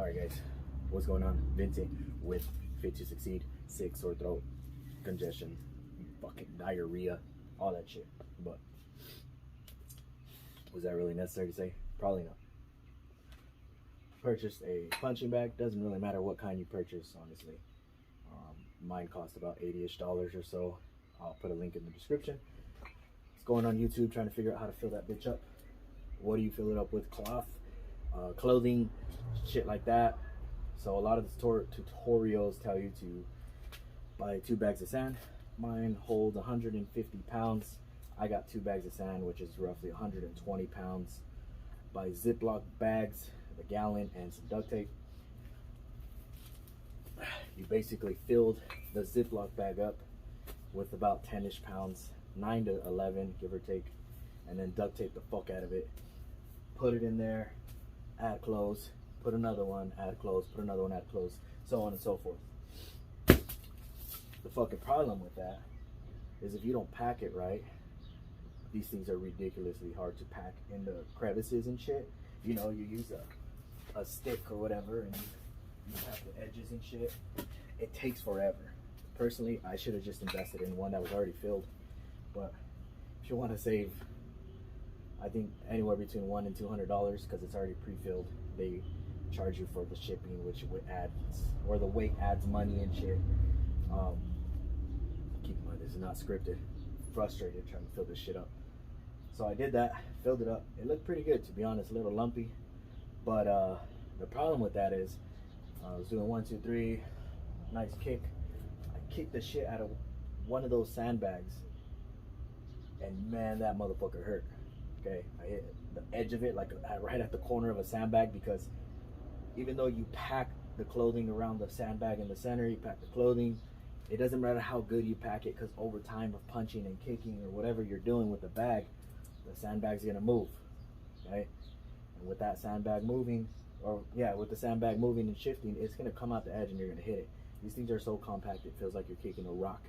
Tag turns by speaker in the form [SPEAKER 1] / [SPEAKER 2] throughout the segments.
[SPEAKER 1] Alright guys, what's going on? Vince with Fit to Succeed, sick, sore throat, congestion, fucking diarrhea, all that shit. But was that really necessary to say? Probably not. Purchased a punching bag. Doesn't really matter what kind you purchase, honestly. Mine cost about $80-ish or so. I'll put a link in the description. It's going on YouTube, trying to figure out how to fill that bitch up. What do you fill it up with? Cloth, clothing, shit like that. So a lot of the tutorials tell you to buy 2 bags of sand. Mine holds 150 pounds. I got 2 bags of sand, which is roughly 120 pounds. Buy Ziploc bags, a gallon, and some duct tape. You basically filled the Ziploc bag up with about 10-ish pounds, 9 to 11, give or take, and then duct tape the fuck out of it. Put it in there, add clothes, put another one, add clothes, put another one, add clothes, so on and so forth. The fucking problem with that is if you don't pack it right, these things are ridiculously hard to pack in the crevices and shit. You know, you use a stick or whatever and you pack the edges and shit. It takes forever. Personally, I should have just invested in one that was already filled. But if you want to save, I think anywhere between $100 and $200 because it's already pre-filled. They charge you for the shipping, which would add, or the weight adds money and shit. Keep in mind, this is not scripted. Frustrated trying to fill this shit up. So I did that, filled it up. It looked pretty good, to be honest, a little lumpy. But the problem with that is, I was doing 1, 2, 3, nice kick. I kicked the shit out of one of those sandbags, and man, that motherfucker hurt. Okay, I hit the edge of it, like right at the corner of a sandbag, because even though you pack the clothing around the sandbag in the center, you pack the clothing, it doesn't matter how good you pack it, because over time of punching and kicking or whatever you're doing with the bag, the sandbag's gonna move, right? And with that sandbag moving, with the sandbag moving and shifting, it's gonna come out the edge and you're gonna hit it. These things are so compact, it feels like you're kicking a rock.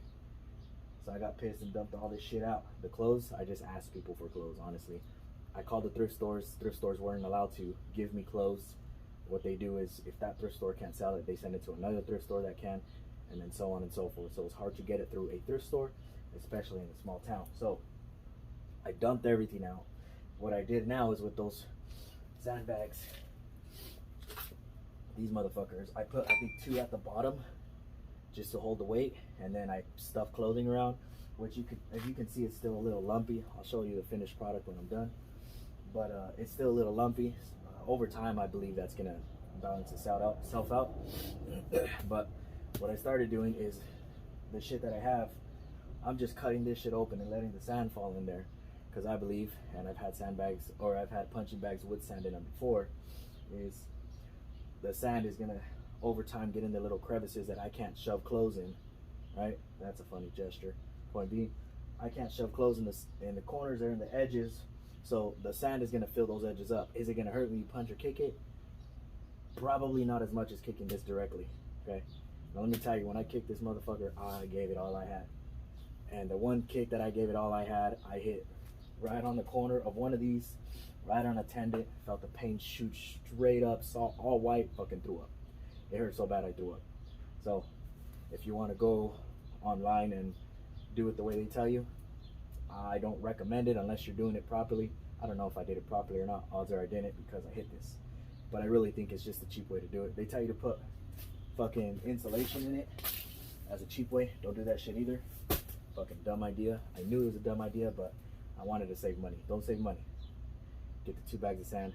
[SPEAKER 1] So I got pissed and dumped all this shit out. The clothes, I just asked people for clothes, honestly. I called the thrift stores. Thrift stores weren't allowed to give me clothes. What they do is, if that thrift store can't sell it, they send it to another thrift store that can, and then so on and so forth. So it's hard to get it through a thrift store, especially in a small town. So I dumped everything out. What I did now is with those sandbags, these motherfuckers, I put, I think, 2 at the bottom just to hold the weight, and then I stuff clothing around, which you could, as you can see, it's still a little lumpy. I'll show you the finished product when I'm done, but it's still a little lumpy. Over time, I believe that's gonna balance itself out. But what I started doing is, the shit that I have, I'm just cutting this shit open and letting the sand fall in there, because I believe, and I've had sandbags, or I've had punching bags with sand in them before, is the sand is gonna over time get in the little crevices that I can't shove clothes in, right? That's a funny gesture. Point being, I can't shove clothes in the corners or in the edges, so the sand is gonna fill those edges up. Is it gonna hurt when you punch or kick it? Probably not as much as kicking this directly, okay? Now let me tell you, when I kicked this motherfucker, I gave it all I had. And the one kick that I gave it all I had, I hit right on the corner of one of these, right on a tendon, felt the pain shoot straight up, saw all white, fucking threw up. It hurt so bad I threw up. So if you want to go online and do it the way they tell you, I don't recommend it unless you're doing it properly. I don't know if I did it properly or not. Odds are I didn't, because I hit this. But I really think it's just a cheap way to do it. They tell you to put fucking insulation in it as a cheap way. Don't do that shit either. Fucking dumb idea. I knew it was a dumb idea, but I wanted to save money. Don't save money. Get the 2 bags of sand,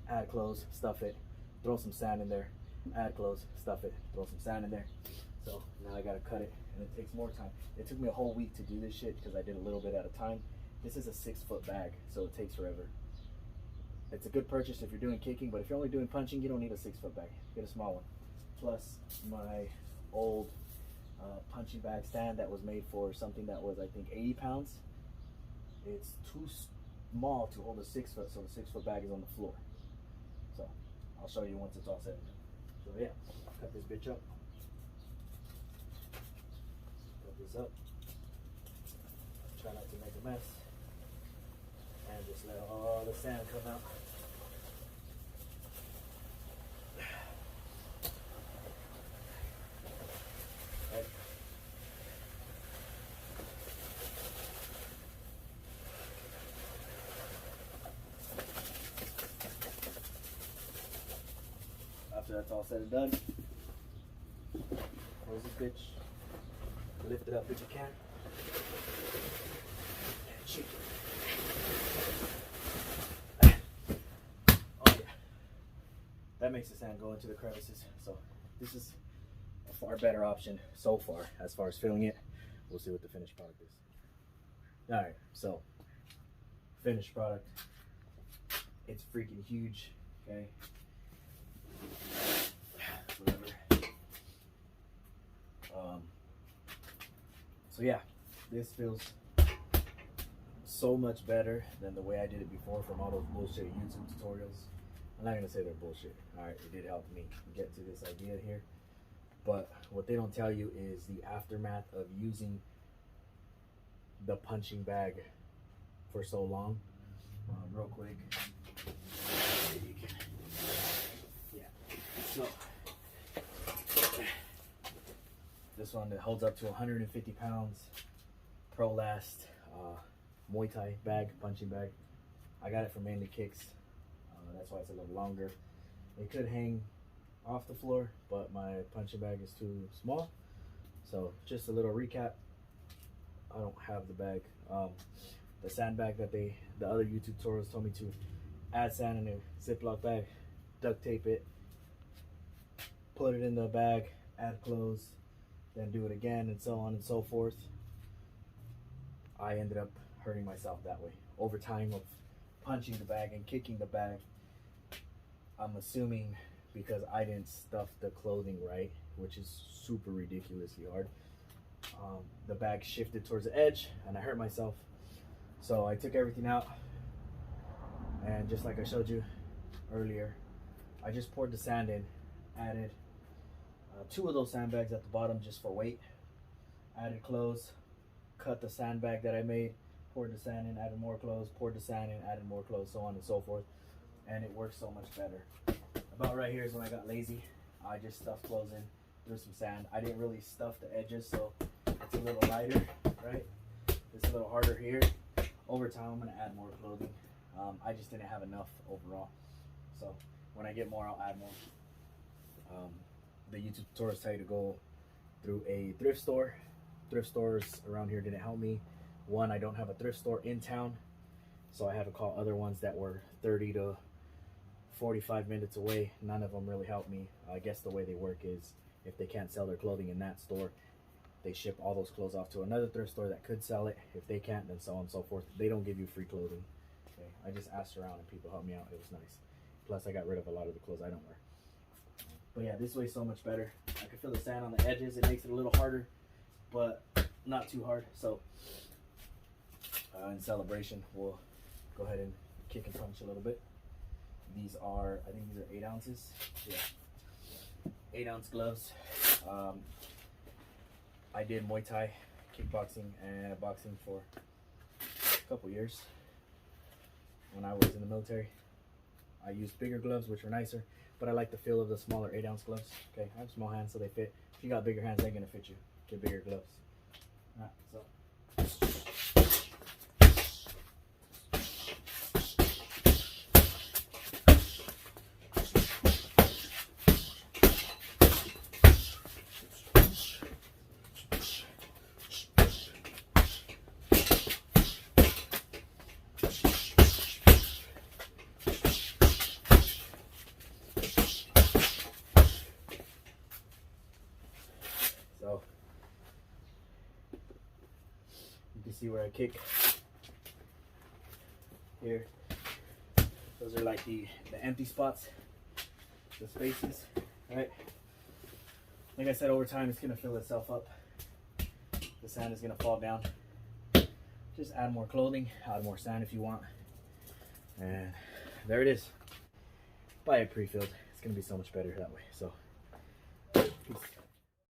[SPEAKER 1] add clothes, stuff it, throw some sand in there, add clothes, stuff it, throw some sand in there. So now I gotta cut it, and it takes more time. It took me a whole week to do this shit because I did a little bit at a time. This is a 6-foot bag, so it takes forever. It's a good purchase if you're doing kicking, but if you're only doing punching, you don't need a 6-foot bag. Get a small one. Plus my old punching bag stand that was made for something that was, I think, 80 pounds. It's too small to hold a 6-foot, so the 6-foot bag is on the floor. So I'll show you once it's all set. So yeah, cut this bitch up. Cut this up. Try not to make a mess. And just let all the sand come out. after that's all said and done, close this bitch, lift it up if you can, and shake it. Oh yeah, that makes the sand go into the crevices. So this is a far better option so far as as filling it. We'll see what the finished product is. All right, so finished product. It's freaking huge. Okay. Whatever. So yeah, this feels so much better than the way I did it before from all those bullshit YouTube tutorials. I'm not gonna say they're bullshit. All right, it did help me get to this idea here. But what they don't tell you is the aftermath of using the punching bag for so long. Real quick. Yeah. So this one that holds up to 150 pounds. Pro Last Muay Thai bag, punching bag. I got it for mainly kicks. That's why it's a little longer. It could hang off the floor, but my punching bag is too small. So just a little recap. I don't have the bag. The sandbag that the other YouTube tutorials told me to add sand in a Ziploc bag, duct tape it, put it in the bag, add clothes, then do it again, and so on and so forth. I ended up hurting myself that way. Over time of punching the bag and kicking the bag, I'm assuming because I didn't stuff the clothing right, which is super ridiculously hard. The bag shifted towards the edge and I hurt myself. So I took everything out, and just like I showed you earlier, I just poured the sand in, added 2 of those sandbags at the bottom just for weight, added clothes, cut the sandbag that I made, poured the sand in, added more clothes, poured the sand in, added more clothes, so on and so forth, and it works so much better. About right here is when I got lazy. I just stuffed clothes in, threw some sand. I didn't really stuff the edges, so it's a little lighter, right? It's a little harder here. Over time, I'm gonna add more clothing. I just didn't have enough overall. So when I get more, I'll add more. The YouTube tutorials tell you to go through a thrift store. Thrift stores around here didn't help me. One, I don't have a thrift store in town, so I had to call other ones that were 30 to 45 minutes away. None of them really helped me. I guess the way they work is if they can't sell their clothing in that store, they ship all those clothes off to another thrift store that could sell it. If they can't, then so on and so forth. They don't give you free clothing. Okay, I just asked around and people helped me out. It was nice. Plus, I got rid of a lot of the clothes I don't wear. But yeah, this way's so much better. I can feel the sand on the edges. It makes it a little harder, but not too hard. So in celebration, we'll go ahead and kick and punch a little bit. These are, I think these are 8 ounces. Yeah, 8-ounce gloves. I did Muay Thai, kickboxing, and boxing for a couple years. When I was in the military, I used bigger gloves, which were nicer, but I like the feel of the smaller 8-ounce gloves. Okay, I have small hands, so they fit. If you got bigger hands, they're gonna fit you. Get bigger gloves. All right, so. So you can see where I kick here. Those are like the empty spots, the spaces, right? Like I said, over time it's gonna fill itself up. The sand is gonna fall down. Just add more clothing, add more sand if you want. And there it is. Buy it pre-filled. It's gonna be so much better that way. So peace.